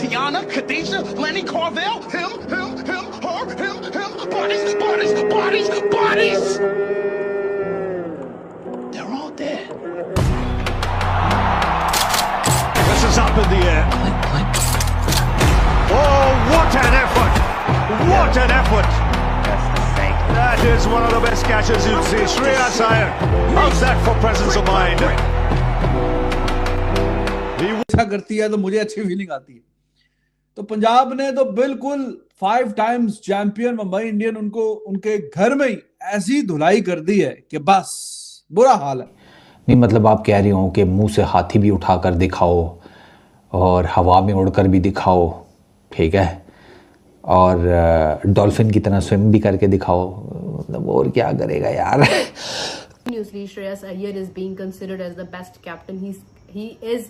Tiana, Khadijah, Lenny Carvel, him, her, him, bodies. They're all dead. This is up in the air. Oh, what an effort! What an effort! That is one of the best catches you'll see. Shreyas Iyer. How's that for presence of mind? अच्छा करती है तो मुझे अच्छी feeling आती है। तो पंजाब ने तो बिल्कुल 5 टाइम्स चैंपियन मुंबई इंडियन उनको उनके घर में ही ऐसी धुलाई कर दी है कि बस बुरा हाल है। नहीं मतलब आप कह रही हो कि मुंह से हाथी भी उठाकर दिखाओ और हवा में उड़कर भी दिखाओ, ठीक है, और डॉल्फिन की तरह स्विम भी करके दिखाओ, मतलब और क्या करेगा यार। Continuously, Shreyas Iyer is being considered as the best captain. He is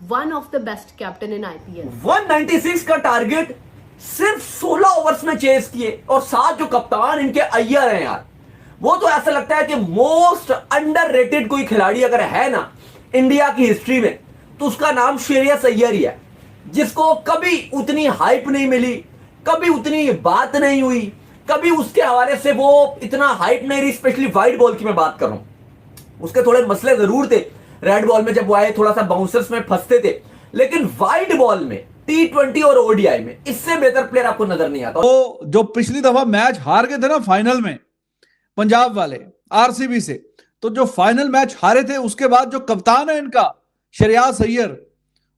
one of the best captain in IPL. 196 का टारगेट सिर्फ 16 ओवर्स में चेस किए और साथ जो कप्तान इनके अय्यर हैं यार, वो तो ऐसा लगता है कि मोस्ट अंडररेटेड कोई खिलाड़ी अगर है ना इंडिया की हिस्ट्री में तो उसका नाम श्रेयस अय्यर ही है, जिसको कभी उतनी हाइप नहीं मिली, कभी उतनी बात नहीं हुई, कभी उसके हवाले से वो इतना हाइप नहीं रही। स्पेशली वाइड बॉल की मैं बात कर रहा हूं, उसके थोड़े मसले जरूर थे रेड बॉल में, जब वो आए थोड़ा सा बाउंसर्स में फंसते थे, लेकिन वाइड बॉल में T20 और ODI में इससे बेहतर प्लेयर आपको नजर नहीं आता। तो जो पिछली दफा मैच हार गए थे ना फाइनल में पंजाब वाले RCB से, तो जो फाइनल मैच हारे थे उसके बाद जो कप्तान है इनका श्रेयस अय्यर,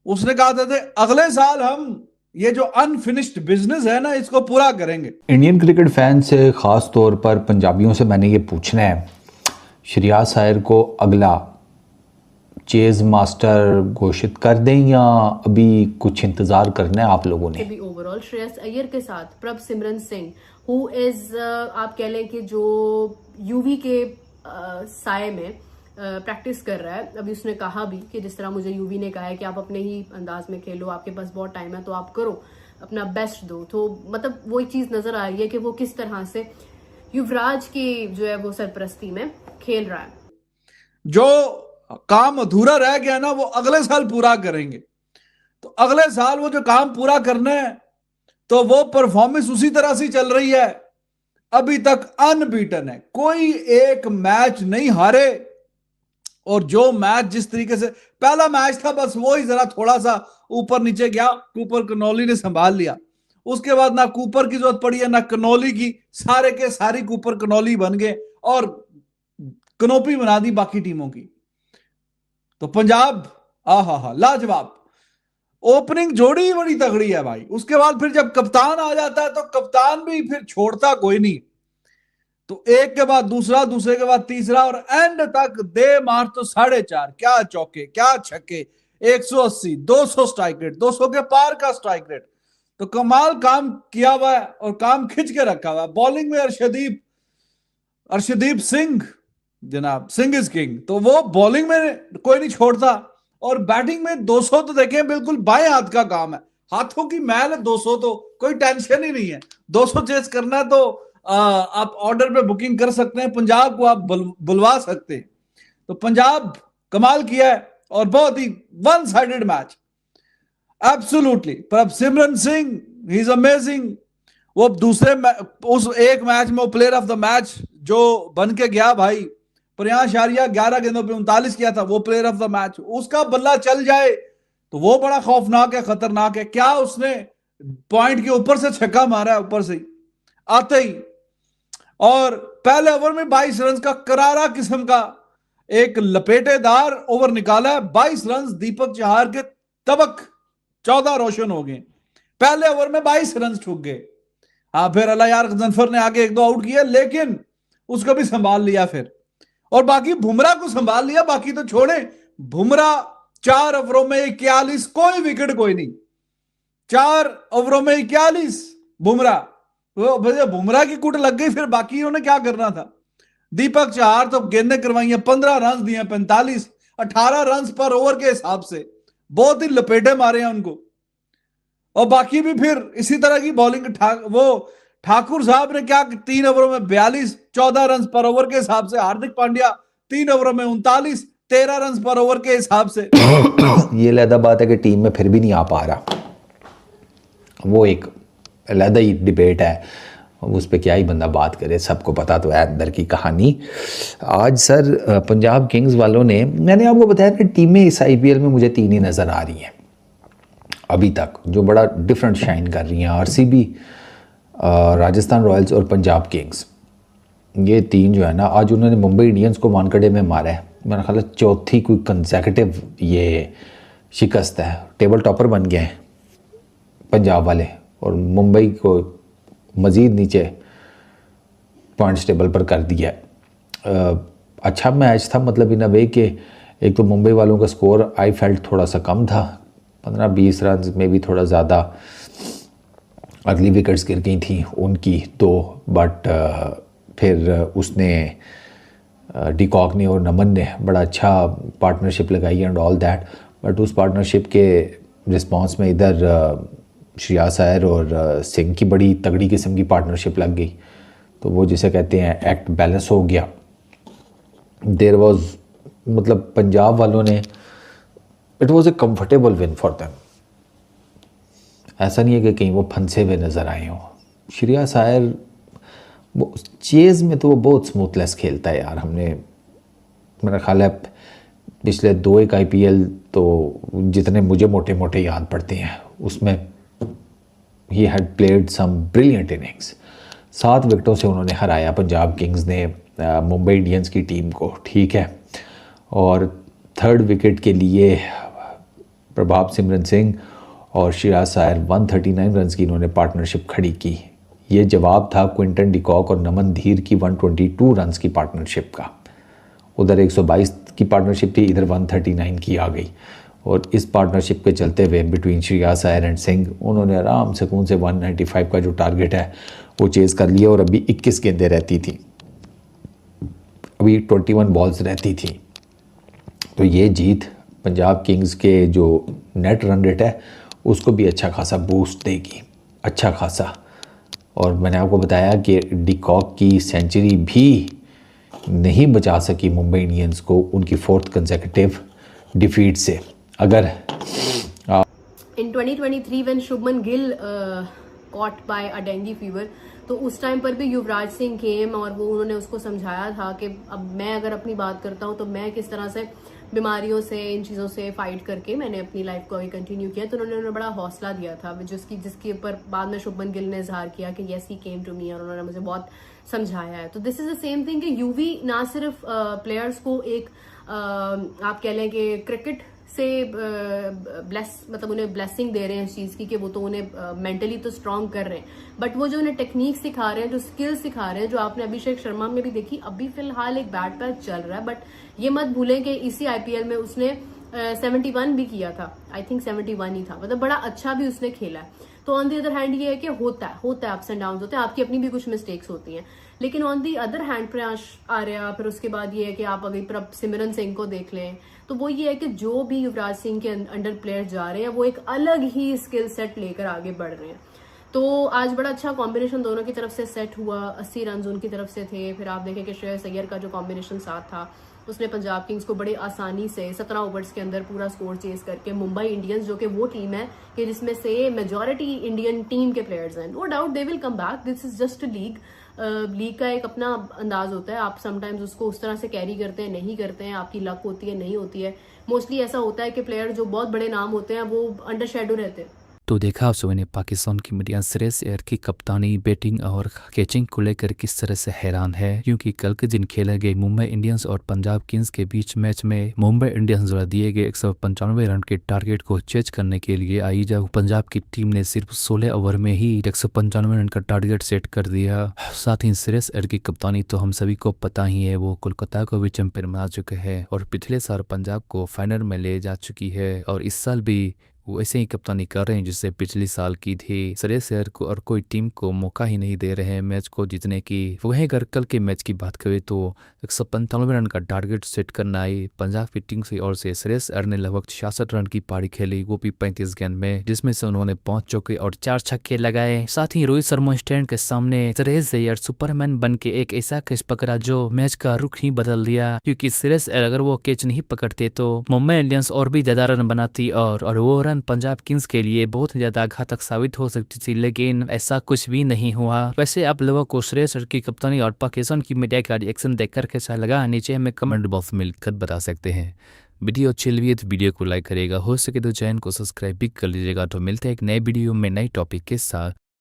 उसने कहा था अगले साल हम ये जो अनफिनिश्ड बिजनेस है ना इसको पूरा करेंगे। इंडियन क्रिकेट फैन से खास तौर पर पंजाबियों से मैंने ये पूछना है, श्रेयस अय्यर को अगला चेज मास्टर घोषित कर दें या अभी कुछ इंतजार करना है आप लोगों ने? अभी ओवरऑल श्रेयस अय्यर के साथ प्रभ सिमरन सिंह हु इज आप कह लें कि जो यूवी के साए में प्रैक्टिस कर रहा है। अभी उसने कहा भी कि जिस तरह मुझे यूवी ने कहा है कि आप अपने ही अंदाज में खेलो, आपके पास बहुत टाइम है तो आप करो, अपना बेस्ट दो। तो मतलब वो एक चीज नजर आ रही है कि वो किस तरह से युवराज की जो है वो सरपरस्ती में खेल रहा है। जो काम अधूरा रह गया ना वो अगले साल पूरा करेंगे। तो अगले साल वो जो काम पूरा करना है तो वो परफॉर्मेंस उसी तरह से चल रही है, अभी तक अनबीटन है, कोई एक मैच नहीं हारे। और जो मैच जिस तरीके से पहला मैच था बस वो ही जरा थोड़ा सा ऊपर नीचे गया, कूपर कनौली ने संभाल लिया, उसके बाद ना कूपर की जरूरत पड़ी है ना कनौली की, सारे के सारी कूपर कनौली बन गए और कनोपी बना दी बाकी टीमों की। तो पंजाब आहा लाजवाब, ओपनिंग जोड़ी बड़ी तगड़ी है भाई। उसके बाद फिर जब कप्तान आ जाता है तो कप्तान भी फिर छोड़ता कोई नहीं, तो एक के बाद दूसरा, दूसरे के बाद तीसरा और एंड तक दे मार तो 4.5, क्या चौके क्या छक्के, 180 200 स्ट्राइक रेट, 200 के पार का स्ट्राइक रेट। तो कमाल काम किया हुआ है और काम खिंच के रखा हुआ है। बॉलिंग में अर्शदीप सिंह, जनाब सिंह इज किंग, तो वो बॉलिंग में कोई नहीं छोड़ता। और बैटिंग में 200 तो देखें बिल्कुल बाएं हाथ का काम है, हाथों की मैल है 200, तो कोई टेंशन ही नहीं है। 200 चेस करना है तो आप ऑर्डर पे बुकिंग कर सकते हैं, पंजाब को आप बुलवा सकते हैं। तो पंजाब कमाल किया है और बहुत ही वन साइडेड मैच एब्सोल्युटली। पर सिमरन सिंह ही इज अमेजिंग, वो दूसरे उस एक मैच में वो प्लेयर ऑफ द मैच जो बन के गया भाई, प्रयांश आर्या 11 गेंदों पे 39 किया था, वो प्लेयर ऑफ द मैच। उसका बल्ला चल जाए तो वो बड़ा खौफनाक है, खतरनाक है। क्या उसने पॉइंट के ऊपर से छक्का मारा है, ऊपर से आते ही, और पहले ओवर में 22 रन का करारा किस्म का एक लपेटेदार ओवर निकाला है। 22 रन दीपक चहार के तबक 14 रोशन हो गए, पहले ओवर में 22 रन ठुक गए। हाँ फिर अल्लाह यार गजनफर ने आगे 1-2 आउट किया, लेकिन उसको भी संभाल लिया फिर, और बाकी बुमराह को संभाल लिया। बाकी तो छोड़े, बुमराह 4 ओवरों में 41, कोई विकेट कोई नहीं, 4 ओवरों में 41 बुमराह, वो भैया बुमराह की कुट लग गई, फिर बाकी उन्होंने क्या करना था। दीपक चहार तो गेंदें करवाई, 15 रन दिए, 45, 18 रन पर ओवर के हिसाब से, बहुत ही लपेटे मारे हैं उनको। और बाकी भी फिर इसी तरह की बॉलिंग। वो ठाकुर साहब ने क्या 3 ओवरों में 42, 14 रन पर ओवर के हिसाब से। हार्दिक पांड्या 3 ओवरों में 39, 13 रन पर ओवर के हिसाब से। ये लहदा बात है कि टीम में फिर भी नहीं आ पा रहा। वो एक अलग ही डिबेट है, उस पर क्या ही बंदा बात करे, सबको पता तो है अंदर की कहानी। आज सर पंजाब किंग्स वालों ने, मैंने आपको बताया ना टीमें इस IPL में मुझे 3 ही नज़र आ रही हैं अभी तक जो बड़ा डिफरेंट शाइन कर रही हैं, RCB, राजस्थान रॉयल्स और पंजाब किंग्स। ये 3 जो है ना, आज उन्होंने मुंबई इंडियंस को वानखेड़े में मारा है, मेरा ख्याल है चौथी कोई कंसेक्यूटिव ये शिकस्त है। टेबल टॉपर बन गए हैं पंजाब वाले और मुंबई को मज़ीद नीचे पॉइंट्स टेबल पर कर दिया। अच्छा मैच था, मतलब इन अ वे कि एक तो मुंबई वालों का स्कोर आई फेल्ट थोड़ा सा कम था, 15-20 रन में भी थोड़ा ज़्यादा अर्ली विकेट्स गिर गई थी उनकी तो, बट फिर उसने डिकॉक ने और नमन ने बड़ा अच्छा पार्टनरशिप लगाई एंड ऑल दैट, बट उस पार्टनरशिप के रिस्पांस में इधर श्रेयस अय्यर और सिंह की बड़ी तगड़ी किस्म की पार्टनरशिप लग गई, तो वो जिसे कहते हैं एक्ट बैलेंस हो गया। देयर वाज, मतलब पंजाब वालों ने, it was a comfortable win for them. ऐसा नहीं है कि कहीं वो फंसे हुए नज़र आए हों। श्रेयस अय्यर वो चेज़ में तो वो बहुत स्मूथलेस खेलता है यार। हमने, मेरा ख्याल है पिछले 2-1 IPL तो जितने मुझे मोटे मोटे याद पड़ते हैं उसमें ही had played some brilliant innings. 7 विकेटों से उन्होंने हराया पंजाब किंग्स ने मुंबई इंडियंस की टीम को, ठीक है। और 3rd विकेट के लिए प्रभाव सिमरन सिंह और श्रेयस अय्यर 139 रन की इन्होंने पार्टनरशिप खड़ी की। ये जवाब था क्विंटन डिकॉक और नमन धीर की 122 रन की पार्टनरशिप का। उधर 122 की पार्टनरशिप थी, इधर 139 की आ गई। और इस पार्टनरशिप के चलते हुए बिटवीन श्रेयस अय्यर एंड सिंह उन्होंने आराम से कौन से 195 का जो टारगेट है वो चेज़ कर लिया। और अभी 21 गेंदें रहती थी, अभी 21 बॉल्स रहती थी। तो ये जीत पंजाब किंग्स के जो नेट रन रेट है उसको भी अच्छा खासा बूस्ट देगी, अच्छा खासा। और मैंने आपको बताया कि डिकॉक की सेंचुरी भी नहीं बचा सकी मुंबई इंडियंस को उनकी 4th कंसेक्यूटिव डिफीट से। अगर इन 2023 when Shubman Gill caught by a dengue fever, तो उस टाइम पर भी युवराज सिंह केम और वो उन्होंने उसको समझाया था कि अब मैं अगर अपनी बात करता हूँ तो मैं किस तरह से बीमारियों से, इन चीज़ों से फाइट करके मैंने अपनी लाइफ को अभी कंटिन्यू किया। तो उन्होंने बड़ा हौसला दिया था, जिसके ऊपर बाद में शुभमन गिल ने इजहार किया कि yes he came to me और उन्होंने मुझे बहुत समझाया है। तो this is the same thing कि यूवी ना सिर्फ प्लेयर्स को एक आप कह लें कि क्रिकेट से मतलब उन्हें ब्लेसिंग दे रहे हैं इस चीज़ की कि वो तो उन्हें मेंटली तो स्ट्रांग कर रहे हैं, बट वो जो उन्हें टेक्निक सिखा रहे हैं, जो स्किल सिखा रहे हैं, जो आपने अभिषेक शर्मा में भी देखी। अभी फिलहाल एक बैट पैच चल रहा है, बट ये मत भूलें कि इसी IPL में उसने 71 भी किया था, आई थिंक 71 ही था, मतलब बड़ा अच्छा भी उसने खेला है। तो ऑन दी अदर हैंड ये है कि होता है अप्स एंड डाउन होते हैं, आपकी अपनी भी कुछ मिस्टेक्स होती हैं। लेकिन ऑन दी अदर हैंड प्रयास आर्या, फिर उसके बाद ये है कि आप अगर सिमरन सिंह को देख लें तो वो ये है कि जो भी युवराज सिंह के अंडर प्लेयर जा रहे हैं वो एक अलग ही स्किल सेट लेकर आगे बढ़ रहे हैं। तो आज बड़ा अच्छा कॉम्बिनेशन दोनों की तरफ से सेट हुआ, 80 रन उनकी तरफ से थे। फिर आप देखें कि श्रेयस अय्यर का जो कॉम्बिनेशन साथ था उसने पंजाब किंग्स को बड़े आसानी से 17 ओवर्स के अंदर पूरा स्कोर चेज करके मुंबई इंडियंस, जो कि वो टीम है कि जिसमें से मेजॉरिटी इंडियन टीम के प्लेयर्स हैं, no doubt they will come back, this is just a league का एक अपना अंदाज होता है। आप समटाइम्स उसको उस तरह से कैरी करते हैं, नहीं करते हैं, आपकी लक होती है, नहीं होती है। मोस्टली ऐसा होता है कि प्लेयर जो बहुत बड़े नाम होते हैं वो अंडर शेडो रहते हैं। तो देखा आप सभी ने पाकिस्तान की मीडिया श्रेयस अय्यर की कप्तानी, बैटिंग और कैचिंग को लेकर किस तरह से हैरान है, क्योंकि कल के दिन खेले गए मुंबई इंडियंस और पंजाब किंग्स के बीच मैच में मुंबई इंडियंस द्वारा दिए गए 195 रन के टारगेट को चेज करने के लिए आई, जब पंजाब की टीम ने सिर्फ 16 ओवर में ही 195 रन का टारगेट सेट कर दिया। साथ ही श्रेयस अय्यर की कप्तानी तो हम सभी को पता ही है, वो कोलकाता को भी चैंपियन बना चुके हैं और पिछले साल पंजाब को फाइनल में ले जा चुकी है और इस साल भी वो ऐसे ही कप्तानी कर रहे हैं जिससे पिछले साल की थी। श्रेयस अय्यर को और कोई टीम को मौका ही नहीं दे रहे हैं मैच को जीतने की। वहीं अगर कल के मैच की बात करें तो 195 रन का टारगेट सेट करना आई पंजाब की टीम की ओर से। श्रेयस अय्यर ने लगभग 66 रन की पारी खेली, वो भी 35 गेंद में, जिसमें से उन्होंने 5 चौके और 4 छक्के लगाए। साथ ही रोहित शर्मा स्टैंड के सामने श्रेयस अय्यर सुपरमैन बन के एक ऐसा कैच पकड़ा जो मैच का रुख ही बदल दिया, क्योंकि श्रेयस अय्यर अगर वो कैच नहीं पकड़ते तो मुंबई इंडियंस और भी ज्यादा रन बनाती और वो रन डिसीजन पंजाब किंग्स के लिए बहुत ज़्यादा घातक साबित हो सकती थी, लेकिन ऐसा कुछ भी नहीं हुआ। वैसे आप लोगों को श्रेयस अय्यर की कप्तानी और पाकिस्तान की मीडिया का रिएक्शन देखकर कैसा लगा, नीचे हमें कमेंट बॉक्स में लिखकर बता सकते हैं। वीडियो अच्छी लगी तो वीडियो को लाइक करेगा, हो सके तो चैनल को सब्सक्राइब भी कर लीजिएगा। तो मिलते हैं एक नए वीडियो में नए टॉपिक के साथ।